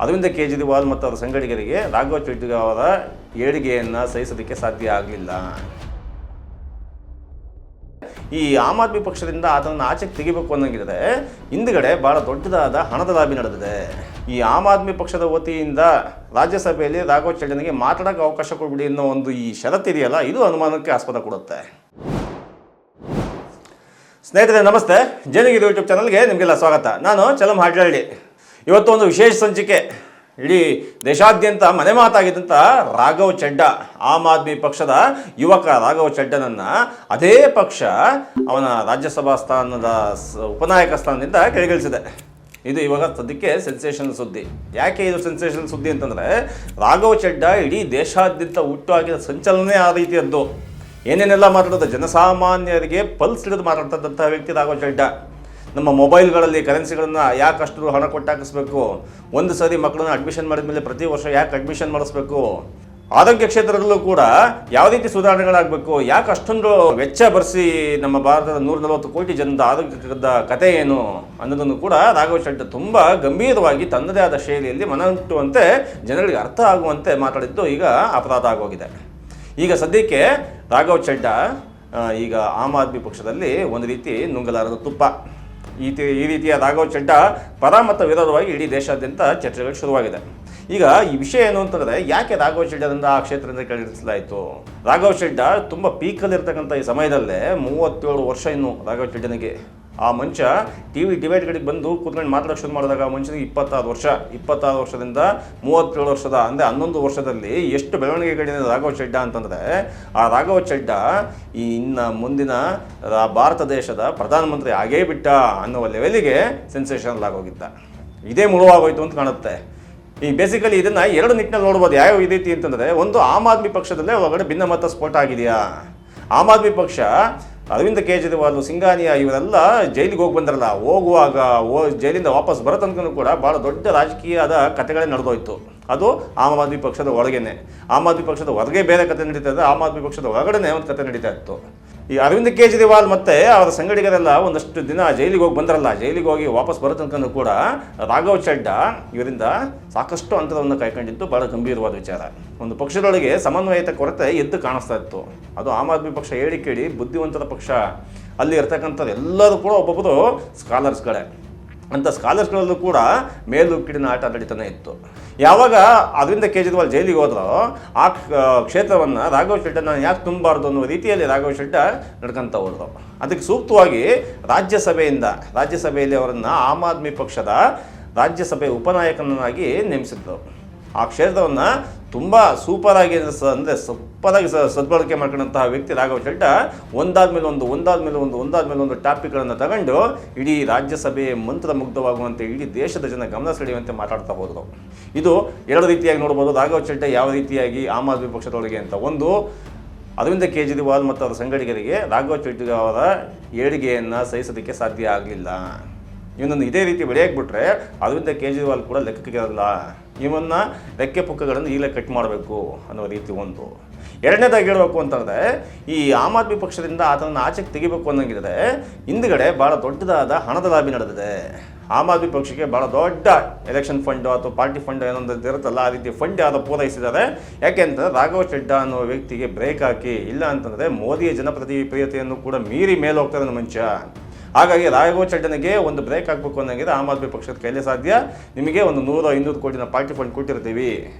ಅರವಿಂದ ಕೇಜ್ರಿವಾಲ್ ಮತ್ತು ಅವರ ಸಂಗಡಿಗರಿಗೆ ರಾಘವ್ ಚಡ್ಡ ಅವರ ಏಳಿಗೆಯನ್ನು ಸಹಿಸೋದಕ್ಕೆ ಸಾಧ್ಯ ಆಗಲಿಲ್ಲ. ಈ ಆಮ್ ಆದ್ಮಿ ಪಕ್ಷದಿಂದ ಆತನನ್ನು ಆಚೆಗೆ ತೆಗಿಬೇಕು ಅನ್ನೋಂಗಿದ್ರೆ ಹಿಂದುಗಡೆ ಭಾಳ ದೊಡ್ಡದಾದ ಹಣದ ಲಾಬಿ ನಡೆದಿದೆ. ಈ ಆಮ್ ಆದ್ಮಿ ಪಕ್ಷದ ವತಿಯಿಂದ ರಾಜ್ಯಸಭೆಯಲ್ಲಿ ರಾಘವ್ ಚಡ್ಡನಿಗೆ ಮಾತಾಡೋಕ್ಕೆ ಅವಕಾಶ ಕೊಡ್ಬಿಡಿ ಅನ್ನೋ ಒಂದು ಈ ಷರತ್ತಿದೆಯಲ್ಲ, ಇದು ಅನುಮಾನಕ್ಕೆ ಆಸ್ಪದ ಕೊಡುತ್ತೆ. ಸ್ನೇಹಿತರೆ ನಮಸ್ತೆ, ಜೇನುಗಿರಿ ಯೂಟ್ಯೂಬ್ ಚಾನಲ್ಗೆ ನಿಮಗೆಲ್ಲ ಸ್ವಾಗತ. ನಾನು ಚಲಂ ಹಾಡ್ಲಹಳ್ಳಿ. ಇವತ್ತು ಒಂದು ವಿಶೇಷ ಸಂಚಿಕೆ. ಇಡೀ ದೇಶಾದ್ಯಂತ ಮನೆ ಮಾತಾಗಿದ್ದಂಥ ರಾಘವ್ ಚಡ್ಡ, ಆಮ್ ಆದ್ಮಿ ಪಕ್ಷದ ಯುವಕ ರಾಘವ್ ಚಡ್ಡನನ್ನು ಅದೇ ಪಕ್ಷ ಅವನ ರಾಜ್ಯಸಭಾ ಸ್ಥಾನದ ಉಪನಾಯಕ ಸ್ಥಾನದಿಂದ ಕೆಳಗಿಳಿಸಿದೆ. ಇದು ಇವಾಗ ಸದ್ಯಕ್ಕೆ ಸೆನ್ಸೇಷನಲ್ ಸುದ್ದಿ. ಯಾಕೆ ಇದು ಸೆನ್ಸೇಷನಲ್ ಸುದ್ದಿ ಅಂತಂದರೆ, ರಾಘವ್ ಚಡ್ಡ ಇಡೀ ದೇಶಾದ್ಯಂತ ಹುಟ್ಟುಹಾಕಿದ ಸಂಚಲನೆ ಆ ರೀತಿಯದ್ದು. ಏನೇನೆಲ್ಲ ಮಾತಾಡೋದು, ಜನಸಾಮಾನ್ಯರಿಗೆ ಪಲ್ಸ್ ಹಿಡಿದು ಮಾತಾಡ್ತಕ್ಕಂಥ ವ್ಯಕ್ತಿ ರಾಘವ್ ಚಡ್ಡ. ನಮ್ಮ ಮೊಬೈಲ್ಗಳಲ್ಲಿ ಕರೆನ್ಸಿಗಳನ್ನು ಯಾಕಷ್ಟು ಹಣ ಕೊಟ್ಟು ಹಾಕಿಸ್ಬೇಕು, ಒಂದು ಸರಿ ಮಕ್ಕಳನ್ನ ಅಡ್ಮಿಷನ್ ಮಾಡಿದ ಮೇಲೆ ಪ್ರತಿ ವರ್ಷ ಯಾಕೆ ಅಡ್ಮಿಷನ್ ಮಾಡಿಸ್ಬೇಕು, ಆರೋಗ್ಯ ಕ್ಷೇತ್ರದಲ್ಲೂ ಕೂಡ ಯಾವ ರೀತಿ ಸುಧಾರಣೆಗಳಾಗಬೇಕು, ಯಾಕೆ ಅಷ್ಟೊಂದು ವೆಚ್ಚ ಭರಿಸಿ ನಮ್ಮ ಭಾರತದ 140 ಕೋಟಿ ಜನದ ಆರೋಗ್ಯದ ಕತೆ ಏನು ಅನ್ನೋದನ್ನು ಕೂಡ ರಾಘವ್ ಚಡ್ಡ ತುಂಬ ಗಂಭೀರವಾಗಿ ತನ್ನದೇ ಆದ ಶೈಲಿಯಲ್ಲಿ ಮನಮುಟ್ಟುವಂತೆ, ಜನಗಳಿಗೆ ಅರ್ಥ ಆಗುವಂತೆ ಮಾತಾಡಿದ್ದು ಈಗ ಅಪರಾಧ ಆಗೋಗಿದೆ. ಈಗ ಸದ್ಯಕ್ಕೆ ರಾಘವ್ ಚಡ್ಡ ಈಗ ಆಮ್ ಆದ್ಮಿ ಪಕ್ಷದಲ್ಲಿ ಒಂದು ರೀತಿ ನುಂಗಲಾರದ ತುಪ್ಪ. ಈ ರೀತಿಯ ರಾಘವ್ ಚಡ್ಡ ಪರ ಮತ್ತು ವಿರೋಧವಾಗಿ ಇಡೀ ದೇಶಾದ್ಯಂತ ಚರ್ಚೆಗಳು ಶುರುವಾಗಿದೆ. ಈಗ ಈ ವಿಷಯ ಏನು ಅಂತಂದರೆ, ಯಾಕೆ ರಾಘವ್ ಚಡ್ಡದಿಂದ ಆ ಕ್ಷೇತ್ರದಿಂದ ಕೆಳಗಿಳಿಸಲಾಯಿತು? ರಾಘವ್ ಚಡ್ಡ ತುಂಬ ಪೀಕಲ್ಲಿರ್ತಕ್ಕಂಥ ಈ ಸಮಯದಲ್ಲೇ 37 ವರ್ಷ ಇನ್ನು ರಾಘವ್ ಚಡ್ಡನಿಗೆ. ಆ ಮಂಚ TV ಡಿಬೇಟ್ಗಳಿಗೆ ಬಂದು ಕೂತ್ಕೊಂಡು ಮಾತಾಡೋಕೆ ಶುರು ಮಾಡಿದಾಗ ಆ ಮನುಷ್ಯನಿಗೆ 26 ವರ್ಷದಿಂದ 37 ವರ್ಷದ ಅಂದರೆ 11 ವರ್ಷದಲ್ಲಿ ಎಷ್ಟು ಬೆಳವಣಿಗೆಗಳಿದೆ ರಾಘವ್ ಚಡ್ಡ ಅಂತಂದರೆ, ಆ ರಾಘವ್ ಚಡ್ಡ ಈ ಇನ್ನು ಮುಂದಿನ ಭಾರತ ದೇಶದ ಪ್ರಧಾನಮಂತ್ರಿ ಆಗೇ ಬಿಟ್ಟ ಅನ್ನುವ ಲೆವೆಲಿಗೆ ಸೆನ್ಸೇಷನಲ್ ಆಗೋಗಿದ್ದ. ಇದೇ ಮುಳುವಾಗೋಯ್ತು ಅಂತ ಕಾಣುತ್ತೆ. ಈ ಬೇಸಿಕಲಿ ಇದನ್ನು 2 ನಿಟ್ಟಿನಲ್ಲಿ ನೋಡ್ಬೋದು. ಯಾವ ರೀತಿ ಅಂತಂದರೆ, ಒಂದು ಆಮ್ ಆದ್ಮಿ ಪಕ್ಷದಲ್ಲೇ ಒಳಗಡೆ ಭಿನ್ನಮತ ಸ್ಫೋಟ ಆಗಿದೆಯಾ. ಆಮ್ ಆದ್ಮಿ ಪಕ್ಷ ಅರವಿಂದ ಕೇಜ್ರಿವಾಲ್, ಸಿಂಘಾನಿಯಾ ಇವರೆಲ್ಲ ಜೈಲಿಗೆ ಹೋಗಿ ಬಂದ್ರಲ್ಲ, ಹೋಗುವಾಗ ಜೈಲಿಂದ ವಾಪಸ್ ಬರೋ ತನಕ ಕೂಡ ಭಾಳ ದೊಡ್ಡ ರಾಜಕೀಯದ ಕಥೆಗಳೇ ನಡೆದೋಯ್ತು. ಅದು ಆಮ್ ಆದ್ಮಿ ಪಕ್ಷದ ಒಳಗೇನೆ. ಆಮ್ ಆದ್ಮಿ ಪಕ್ಷದ ಹೊರಗೆ ಬೇರೆ ಕತೆ ನಡೀತಾ ಇದೆ, ಆಮ್ ಆದ್ಮಿ ಪಕ್ಷದ ಹೊರಗಡೆ ಒಂದು ಕತೆ ನಡೀತಾ ಇತ್ತು. ಈ ಅರವಿಂದ ಕೇಜ್ರಿವಾಲ್ ಮತ್ತು ಅವರ ಸಂಗಡಿಗರೆಲ್ಲ ಒಂದಷ್ಟು ದಿನ ಜೈಲಿಗೆ ಹೋಗಿ ಬಂದ್ರಲ್ಲ, ಜೈಲಿಗೆ ಹೋಗಿ ವಾಪಸ್ ಬರೋ ತನಕ ಕೂಡ ರಾಘವ್ ಚಡ್ಡ ಇವರಿಂದ ಸಾಕಷ್ಟು ಅಂತರವನ್ನು ಕಾಯ್ಕೊಂಡಿದ್ದು ಭಾಳ ಗಂಭೀರವಾದ ವಿಚಾರ. ಒಂದು ಪಕ್ಷದೊಳಗೆ ಸಮನ್ವಯತೆ ಕೊರತೆ ಎದ್ದು ಕಾಣಿಸ್ತಾ ಇತ್ತು. ಅದು ಆಮ್ ಆದ್ಮಿ ಪಕ್ಷ ಹೇಳಿ ಕೇಳಿ ಬುದ್ಧಿವಂತರ ಪಕ್ಷ. ಅಲ್ಲಿ ಇರ್ತಕ್ಕಂಥದ್ದು ಎಲ್ಲರೂ ಕೂಡ ಒಬ್ಬೊಬ್ಬರು ಸ್ಕಾಲರ್ಸ್ಗಳೇ. ಅಂಥ ಸ್ಕಾಲರ್ಸ್ಗಳಲ್ಲೂ ಕೂಡ ಮೇಲುಕ್ಕಿಡಿನ ಆಟ ನಡೀತಾನೆ ಇತ್ತು. ಯಾವಾಗ ಅರವಿಂದ ಕೇಜ್ರಿವಾಲ್ ಜೈಲಿಗೆ ಹೋದ್ರೋ ಆ ಕ್ಷೇತ್ರವನ್ನು ರಾಘವ್ ಚಡ್ಡನ ಯಾಕೆ ತುಂಬಾರ್ದು ಅನ್ನೋ ರೀತಿಯಲ್ಲಿ ರಾಘವ್ ಚಡ್ಡ ನಡ್ಕೊಂತ ಹೋದ್ರು. ಅದಕ್ಕೆ ಸೂಕ್ತವಾಗಿ ರಾಜ್ಯಸಭೆಯಲ್ಲಿ ಅವರನ್ನು ಆಮ್ ಆದ್ಮಿ ಪಕ್ಷದ ರಾಜ್ಯಸಭೆ ಉಪನಾಯಕನಾಗಿ ನೇಮಿಸಿದ್ರು. ಆ ಕ್ಷೇತ್ರವನ್ನು ತುಂಬ ಸೂಪರಾಗಿ ಅಂದರೆ ಸೂಪರಾಗಿ ಸದ್ಬಳಕೆ ಮಾಡ್ಕೊಂಡಂತಹ ವ್ಯಕ್ತಿ ರಾಘವ್ ಚಡ್ಡ ಒಂದಾದ್ಮೇಲೆ ಒಂದು ಟಾಪಿಕ್ಗಳನ್ನು ತಗೊಂಡು ಇಡೀ ರಾಜ್ಯಸಭೆ ಮಂತ್ರಮುಗ್ಧವಾಗುವಂತೆ, ಇಡೀ ದೇಶದ ಜನ ಗಮನ ಸೆಳೆಯುವಂತೆ ಮಾತಾಡ್ತಾ ಹೋದರು. ಇದು 2 ರೀತಿಯಾಗಿ ನೋಡ್ಬೋದು ರಾಘವ್ ಚಡ್ಡ ಯಾವ ರೀತಿಯಾಗಿ ಆಮ್ ಆದ್ಮಿ ಪಕ್ಷದೊಳಗೆ ಅಂತ. ಒಂದು, ಅರವಿಂದ ಕೇಜ್ರಿವಾಲ್ ಮತ್ತು ಅವರ ಸಂಗಡಿಗರಿಗೆ ರಾಘವ್ ಚಡ್ಡ ಅವರ ಏಳಿಗೆಯನ್ನು ಸಹಿಸೋದಕ್ಕೆ ಸಾಧ್ಯ ಆಗಲಿಲ್ಲ. ಇವನನ್ನು ಇದೇ ರೀತಿ ಬೆಳೆಯಕ್ಕೆ ಬಿಟ್ಟರೆ ಅರವಿಂದ ಕೇಜ್ರಿವಾಲ್ ಕೂಡ ಲೆಕ್ಕಕ್ಕೆ ಇರಲ್ಲ. ಇವನ್ನ ರೆಕ್ಕೆ ಪುಕ್ಕಗಳನ್ನು ಈಗಲೇ ಕಟ್ ಮಾಡಬೇಕು ಅನ್ನೋ ರೀತಿ ಒಂದು. ಎರಡನೇದಾಗಿ ಹೇಳಬೇಕು ಅಂತಂದರೆ, ಈ ಆಮ್ ಆದ್ಮಿ ಪಕ್ಷದಿಂದ ಆತನನ್ನು ಆಚೆಗೆ ತೆಗಿಬೇಕು ಅನ್ನೋಂಗಿದ್ರೆ ಹಿಂದುಗಡೆ ಭಾಳ ದೊಡ್ಡದಾದ ಹಣದ ಲಾಬಿ ನಡೆದಿದೆ. ಆಮ್ ಆದ್ಮಿ ಪಕ್ಷಕ್ಕೆ ಭಾಳ ದೊಡ್ಡ ಎಲೆಕ್ಷನ್ ಫಂಡು ಅಥವಾ ಪಾರ್ಟಿ ಫಂಡ್ ಏನೊಂದು ಇರುತ್ತಲ್ಲ, ಆ ರೀತಿ ಫಂಡ್ ಯಾರು ಪೂರೈಸಿದ್ದಾರೆ. ಯಾಕೆ ಅಂತಂದರೆ ರಾಘವ್ ಚಡ್ಡ ಅನ್ನೋ ವ್ಯಕ್ತಿಗೆ ಬ್ರೇಕ್ ಹಾಕಿ, ಇಲ್ಲ ಅಂತಂದರೆ ಮೋದಿಯ ಜನಪ್ರಿಯತೆಯನ್ನು ಕೂಡ ಮೀರಿ ಮೇಲೆ ಹೋಗ್ತಾರೆ ಮಂಚ. ಹಾಗಾಗಿ ರಾಘವ್ ಚಡ್ಡನಿಗೆ ಒಂದು ಬ್ರೇಕ್ ಹಾಕಬೇಕು ಅನ್ನೋಂಗಿದ್ರೆ ಆಮ್ ಆದ್ಮಿ ಪಕ್ಷದ ಕೈಲೇ ಸಾಧ್ಯ. ನಿಮಗೆ ಒಂದು 100-500 ಕೋಟಿನ ಪಾರ್ಟಿ ಫಂಡ್ ಕೊಟ್ಟಿರ್ತೀವಿ,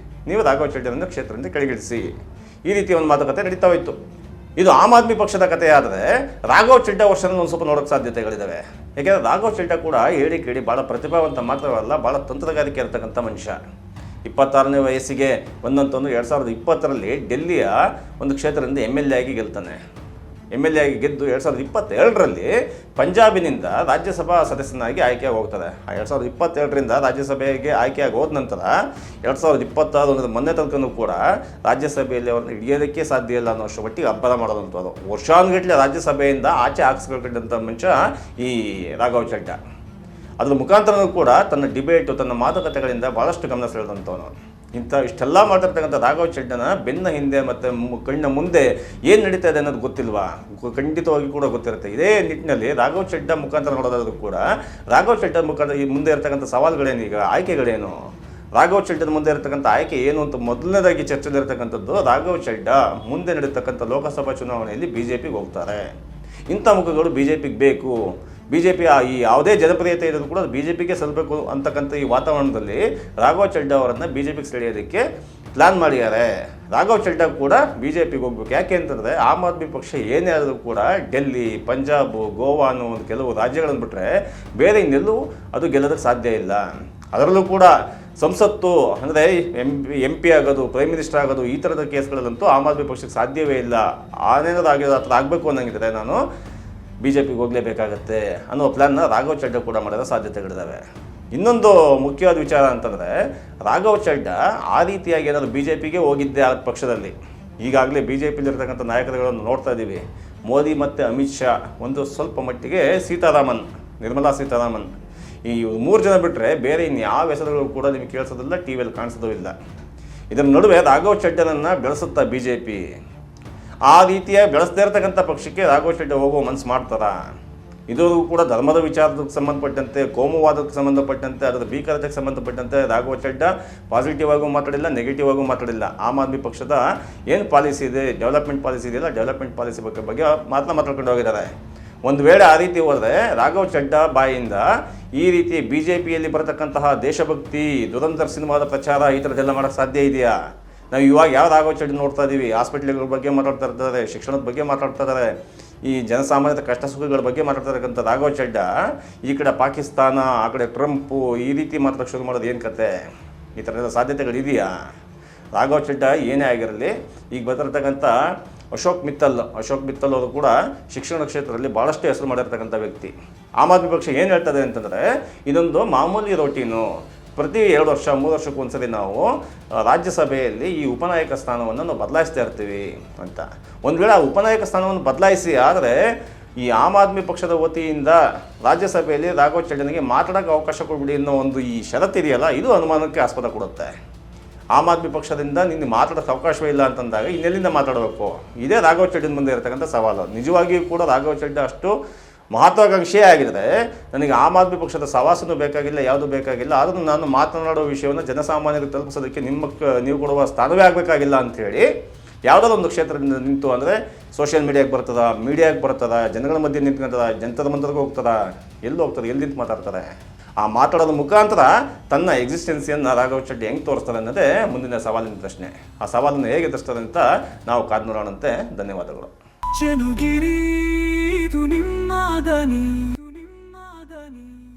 ನೀವು ರಾಘವ್ ಚಡ್ಡನನ್ನು ಕ್ಷೇತ್ರದಿಂದ ಕೆಳಗಿಳಿಸಿ. ಈ ರೀತಿ ಒಂದು ಮಾತುಕತೆ ನಡೀತಾ ಹೋಯಿತು. ಇದು ಆಮ್ ಆದ್ಮಿ ಪಕ್ಷದ ಕಥೆ. ಆದರೆ ರಾಘವ್ ಚಡ್ಡ ವರ್ಷದಲ್ಲಿ ಒಂದು ಸ್ವಲ್ಪ ನೋಡೋಕ್ಕೆ ಸಾಧ್ಯತೆಗಳಿದ್ದಾವೆ. ಯಾಕೆಂದರೆ ರಾಘವ್ ಚಡ್ಡ ಕೂಡ ಹೇಳಿ ಕೇಳಿ ಭಾಳ ಪ್ರತಿಭಾವಂತ ಮಾತ್ರವಲ್ಲ, ಭಾಳ ತಂತ್ರಗಾರಿಕೆ ಇರತಕ್ಕಂಥ ಮನುಷ್ಯ. 26ನೇ ವಯಸ್ಸಿಗೆ 2020ರಲ್ಲಿ ಡೆಲ್ಲಿಯ ಒಂದು ಕ್ಷೇತ್ರದಿಂದ MLA ಆಗಿ ಗೆಲ್ತಾನೆ. MLA ಆಗಿ ಗೆದ್ದು 2022ರಲ್ಲಿ ಪಂಜಾಬಿನಿಂದ ರಾಜ್ಯಸಭಾ ಸದಸ್ಯನಾಗಿ ಆಯ್ಕೆಯಾಗಿ ಹೋಗ್ತಾರೆ. 2022ರಿಂದ ರಾಜ್ಯಸಭೆಗೆ ಆಯ್ಕೆಯಾಗಿ ಹೋದ ನಂತರ 2026 ಮೊನ್ನೆ ತನಕನೂ ಕೂಡ ರಾಜ್ಯಸಭೆಯಲ್ಲಿ ಅವ್ರನ್ನ ಹಿಡಿಯೋದಕ್ಕೆ ಸಾಧ್ಯ ಇಲ್ಲ ಅನ್ನೋಷ್ಟು ಮಟ್ಟಿಗೆ ಅಬ್ಬರ ಮಾಡೋದಂಥದ್ದು. ವರ್ಷಾನುಗಟ್ಟಲೆ ರಾಜ್ಯಸಭೆಯಿಂದ ಆಚೆ ಹಾಕಿಸ್ಕೊಂಡಂಥ ಮನುಷ್ಯ ಈ ರಾಘವ್ ಚಡ್ಡ. ಅದ್ರ ಮುಖಾಂತರನೂ ಕೂಡ ತನ್ನ ಡಿಬೇಟು, ತನ್ನ ಮಾತುಕತೆಗಳಿಂದ ಭಾಳಷ್ಟು ಗಮನ ಸೆಳೆದಂಥವನು. ಇಷ್ಟೆಲ್ಲ ಮಾತಾಡ್ತಕ್ಕಂಥ ರಾಘವ್ ಚಡ್ಡನ ಬೆನ್ನ ಹಿಂದೆ ಮತ್ತು ಕಣ್ಣ ಮುಂದೆ ಏನು ನಡೀತಾ ಇದೆ ಅನ್ನೋದು ಗೊತ್ತಿಲ್ವಾ? ಖಂಡಿತವಾಗಿ ಕೂಡ ಗೊತ್ತಿರುತ್ತೆ. ಇದೇ ನಿಟ್ಟಿನಲ್ಲಿ ರಾಘವ್ ಚಡ್ಡ ಮುಖಾಂತರ ನೋಡೋದಾದ್ರೂ ಕೂಡ ರಾಘವ್ ಚಡ್ಡ ಮುಖಾಂತರ ಈ ಮುಂದೆ ಇರ್ತಕ್ಕಂಥ ಸವಾಲುಗಳೇನು, ಈಗ ಆಯ್ಕೆಗಳೇನು, ರಾಘವ್ ಚಡ್ಡನ ಮುಂದೆ ಇರತಕ್ಕಂಥ ಆಯ್ಕೆ ಏನು ಅಂತ ಮೊದಲನೇದಾಗಿ ಚರ್ಚೆಯಲ್ಲಿರ್ತಕ್ಕಂಥದ್ದು, ರಾಘವ್ ಚಡ್ಡ ಮುಂದೆ ನಡೀತಕ್ಕಂಥ ಲೋಕಸಭಾ ಚುನಾವಣೆಯಲ್ಲಿ BJPಗೆ ಹೋಗ್ತಾರೆ. ಇಂಥ ಮುಖಗಳು BJPಗೆ ಬೇಕು. BJP ಈ ಯಾವುದೇ ಜನಪ್ರಿಯತೆ ಇರೋದು ಕೂಡ BJPಗೆ ಸಲ್ಲಬೇಕು ಅಂತಕ್ಕಂಥ ಈ ವಾತಾವರಣದಲ್ಲಿ ರಾಘವ್ ಚಡ್ಡ ಅವರನ್ನು BJPಗೆ ಸೆಳೆಯೋದಕ್ಕೆ ಪ್ಲ್ಯಾನ್ ಮಾಡಿದ್ದಾರೆ. ರಾಘವ್ ಚಡ್ಡ ಕೂಡ BJPಗೆ ಹೋಗ್ಬೇಕು. ಯಾಕೆ ಅಂತಂದರೆ ಆಮ್ ಆದ್ಮಿ ಪಕ್ಷ ಏನೇ ಆದರೂ ಕೂಡ ಡೆಲ್ಲಿ, ಪಂಜಾಬ್, ಗೋವಾ ಅನ್ನೋ ಒಂದು ಕೆಲವು ರಾಜ್ಯಗಳನ್ನು ಬಿಟ್ಟರೆ ಬೇರೆ ಇನ್ನೆಲ್ಲೂ ಅದು ಗೆಲ್ಲೋದಕ್ಕೆ ಸಾಧ್ಯ ಇಲ್ಲ. ಅದರಲ್ಲೂ ಕೂಡ ಸಂಸತ್ತು ಅಂದರೆ MP ಆಗೋದು, ಪ್ರೈಮ್ ಮಿನಿಸ್ಟರ್ ಆಗೋದು, ಈ ಥರದ ಕೇಸ್ಗಳಲ್ಲಂತೂ ಆಮ್ ಆದ್ಮಿ ಪಕ್ಷಕ್ಕೆ ಸಾಧ್ಯವೇ ಇಲ್ಲ. ಆನೇನಾದ್ರು ಆಗಿರೋ ಆ ಥರ ಆಗಬೇಕು ಅನ್ನಂಗಿದ್ರೆ ನಾನು BJPಗೆ ಹೋಗಲೇಬೇಕಾಗತ್ತೆ ಅನ್ನೋ ಪ್ಲ್ಯಾನ್ನ ರಾಘವ್ ಚಡ್ಡ ಕೂಡ ಮಾಡಿರೋ ಸಾಧ್ಯತೆಗಳಿದ್ದಾವೆ. ಇನ್ನೊಂದು ಮುಖ್ಯವಾದ ವಿಚಾರ ಅಂತಂದರೆ, ರಾಘವ್ ಚಡ್ಡ ಆ ರೀತಿಯಾಗಿ ಏನಾದರೂ BJPಗೆ ಹೋಗಿದ್ದೆ ಆ ಪಕ್ಷದಲ್ಲಿ. ಈಗಾಗಲೇ BJPಲಿರ್ತಕ್ಕಂಥ ನಾಯಕರುಗಳನ್ನು ನೋಡ್ತಾ ಇದ್ದೀವಿ. ಮೋದಿ ಮತ್ತು ಅಮಿತ್ ಶಾ, ಒಂದು ಸ್ವಲ್ಪ ಮಟ್ಟಿಗೆ ಸೀತಾರಾಮನ್, ನಿರ್ಮಲಾ ಸೀತಾರಾಮನ್, ಈ 3 ಜನ ಬಿಟ್ಟರೆ ಬೇರೆ ಇನ್ಯಾವ ಹೆಸರುಗಳು ಕೂಡ ನಿಮಗೆ ಕೇಳಿಸೋದಿಲ್ಲ, TVಯಲ್ಲಿ ಕಾಣಿಸೋದೂ ಇಲ್ಲ. ಇದರ ನಡುವೆ ರಾಘವ್ ಚಡ್ಡನನ್ನು ಬೆಳೆಸುತ್ತಾ BJP ಆ ರೀತಿಯ ಬೆಳೆಸದೇ ಇರತಕ್ಕಂಥ ಪಕ್ಷಕ್ಕೆ ರಾಘವ್ ಚಡ್ಡ ಹೋಗೋ ಮನಸ್ಸು ಮಾಡ್ತಾರಾ? ಇದು ಕೂಡ ಧರ್ಮದ ವಿಚಾರಕ್ಕೆ ಸಂಬಂಧಪಟ್ಟಂತೆ, ಕೋಮುವಾದಕ್ಕೆ ಸಂಬಂಧಪಟ್ಟಂತೆ, ಅದರ ಭೀಕರತೆಗೆ ಸಂಬಂಧಪಟ್ಟಂತೆ ರಾಘವ್ ಚಡ್ಡ ಪಾಸಿಟಿವ್ ಆಗೂ ಮಾತಾಡಿಲ್ಲ, ನೆಗೆಟಿವ್ ಆಗೂ ಮಾತಾಡಿಲ್ಲ. ಆಮ್ ಆದ್ಮಿ ಪಕ್ಷದ ಏನು ಪಾಲಿಸಿ ಇದೆ, ಡೆವಲಪ್ಮೆಂಟ್ ಪಾಲಿಸಿ ಇದೆಯಲ್ಲ, ಡೆವಲಪ್ಮೆಂಟ್ ಪಾಲಿಸಿ ಬಗ್ಗೆ ಮಾತಾಡ್ಕೊಂಡು ಹೋಗಿದ್ದಾರೆ. ಒಂದು ವೇಳೆ ಆ ರೀತಿ ಹೋದರೆ ರಾಘವ್ ಚಡ್ಡ ಬಾಯಿಂದ ಈ ರೀತಿ BJPಯಲ್ಲಿ ಬರತಕ್ಕಂತಹ ದೇಶಭಕ್ತಿ, ದುರಂಧರ್ ಸಿನಿಮಾದ ಪ್ರಚಾರ, ಈ ಥರದ್ದೆಲ್ಲ ಮಾಡೋಕ್ಕೆ ಸಾಧ್ಯ ಇದೆಯಾ? ನಾವು ಇವಾಗ ಯಾವ ರಾಘವ್ ಚಡ್ಡ ನೋಡ್ತಾ ಇದ್ದೀವಿ? ಹಾಸ್ಪಿಟ್ಲ್ಗಳ ಬಗ್ಗೆ ಮಾತಾಡ್ತಾ ಇರ್ತಾರೆ, ಶಿಕ್ಷಣದ ಬಗ್ಗೆ ಮಾತಾಡ್ತಾ ಇದ್ದಾರೆ, ಈ ಜನಸಾಮಾನ್ಯರ ಕಷ್ಟ ಸುಖಗಳ ಬಗ್ಗೆ ಮಾತಾಡ್ತಾ ರಾಘವ್ ಚಡ್ಡ ಈ ಕಡೆ ಪಾಕಿಸ್ತಾನ, ಆ ಕಡೆ ಟ್ರಂಪು, ಈ ರೀತಿ ಮಾತಾಡೋಕ್ಕೆ ಶುರು ಮಾಡೋದು ಏನು ಕತೆ? ಈ ಥರದ ಸಾಧ್ಯತೆಗಳಿದೆಯಾ? ರಾಘವ್ ಚಡ್ಡ ಏನೇ ಆಗಿರಲಿ, ಈಗ ಬರ್ತಿರ್ತಕ್ಕಂಥ ಅಶೋಕ್ ಮಿತ್ತಲ್ ಅವರು ಕೂಡ ಶಿಕ್ಷಣ ಕ್ಷೇತ್ರದಲ್ಲಿ ಭಾಳಷ್ಟು ಹೆಸರು ಮಾಡಿರ್ತಕ್ಕಂಥ ವ್ಯಕ್ತಿ. ಆಮ್ ಆದ್ಮಿ ಪಕ್ಷ ಏನು ಹೇಳ್ತದೆ ಅಂತಂದರೆ, ಇದೊಂದು ಮಾಮೂಲಿ ರೋಟೀನು, ಪ್ರತಿ 2 ವರ್ಷ 3 ವರ್ಷಕ್ಕೆ ಒಂದ್ಸರಿ ನಾವು ರಾಜ್ಯಸಭೆಯಲ್ಲಿ ಈ ಉಪನಾಯಕ ಸ್ಥಾನವನ್ನು ನಾವು ಬದಲಾಯಿಸ್ತಾ ಇರ್ತೀವಿ ಅಂತ. ಒಂದು ವೇಳೆ ಆ ಉಪನಾಯಕ ಸ್ಥಾನವನ್ನು ಬದಲಾಯಿಸಿ ಆದರೆ ಈ ಆಮ್ ಆದ್ಮಿ ಪಕ್ಷದ ವತಿಯಿಂದ ರಾಜ್ಯಸಭೆಯಲ್ಲಿ ರಾಘವ್ ಚಡ್ಡನಿಗೆ ಮಾತಾಡೋಕ್ಕೆ ಅವಕಾಶ ಕೊಡ್ಬಿಡಿ ಅನ್ನೋ ಒಂದು ಈ ಷರತ್ತಿದೆಯಲ್ಲ, ಇದು ಅನುಮಾನಕ್ಕೆ ಆಸ್ಪದ ಕೊಡುತ್ತೆ. ಆಮ್ ಆದ್ಮಿ ಪಕ್ಷದಿಂದ ನಿನ್ನ ಮಾತಾಡೋಕ್ಕೆ ಅವಕಾಶವೇ ಇಲ್ಲ ಅಂತಂದಾಗ ಇನ್ನೆಲ್ಲಿಂದ ಮಾತಾಡಬೇಕು? ಇದೇ ರಾಘವ್ ಚಡ್ಡನ ಮುಂದೆ ಇರತಕ್ಕಂಥ ಸವಾಲು. ನಿಜವಾಗಿಯೂ ಕೂಡ ರಾಘವ್ ಚಡ್ಡ ಅಷ್ಟು ಮಹತ್ವಾಕಾಂಕ್ಷೆಯೇ ಆಗಿದ್ರೆ ನನಗೆ ಆಮ್ ಆದ್ಮಿ ಪಕ್ಷದ ಸವಾಸನೂ ಬೇಕಾಗಿಲ್ಲ, ಯಾವುದೂ ಬೇಕಾಗಿಲ್ಲ, ಆದರೂ ನಾನು ಮಾತನಾಡೋ ವಿಷಯವನ್ನು ಜನಸಾಮಾನ್ಯರಿಗೆ ತಲುಪಿಸೋದಕ್ಕೆ ನೀವು ಕೊಡುವ ಸ್ಥಾನವೇ ಆಗಬೇಕಾಗಿಲ್ಲ ಅಂಥೇಳಿ ಯಾವುದಾದ್ರು ಒಂದು ಕ್ಷೇತ್ರದಿಂದ ನಿಂತು, ಅಂದರೆ ಸೋಷಿಯಲ್ ಮೀಡಿಯಾಗೆ ಬರ್ತದ, ಜನಗಳ ಮಧ್ಯೆ ನಿಂತ್ಕೊಂತದ, ಜನತದ ಮಂತ್ರಕ್ಕೆ ಹೋಗ್ತದ, ಎಲ್ಲಿ ಹೋಗ್ತದೆ, ಎಲ್ಲಿ ನಿಂತು ಮಾತಾಡ್ತಾರೆ? ಆ ಮಾತಾಡೋದ ಮುಖಾಂತರ ತನ್ನ ಎಕ್ಸಿಸ್ಟೆನ್ಸಿಯನ್ನು ರಾಘವ್ ಚಡ್ಡ ಹೆಂಗೆ ತೋರಿಸ್ತಾರೆ ಅನ್ನೋದೇ ಮುಂದಿನ ಸವಾಲಿನ ಪ್ರಶ್ನೆ. ಆ ಸವಾಲನ್ನು ಹೇಗೆ ಎದುರಿಸ್ತಾರೆ ಅಂತ ನಾವು ಕಾದು ನೋಡೋಣಂತೆ. ಧನ್ಯವಾದಗಳು.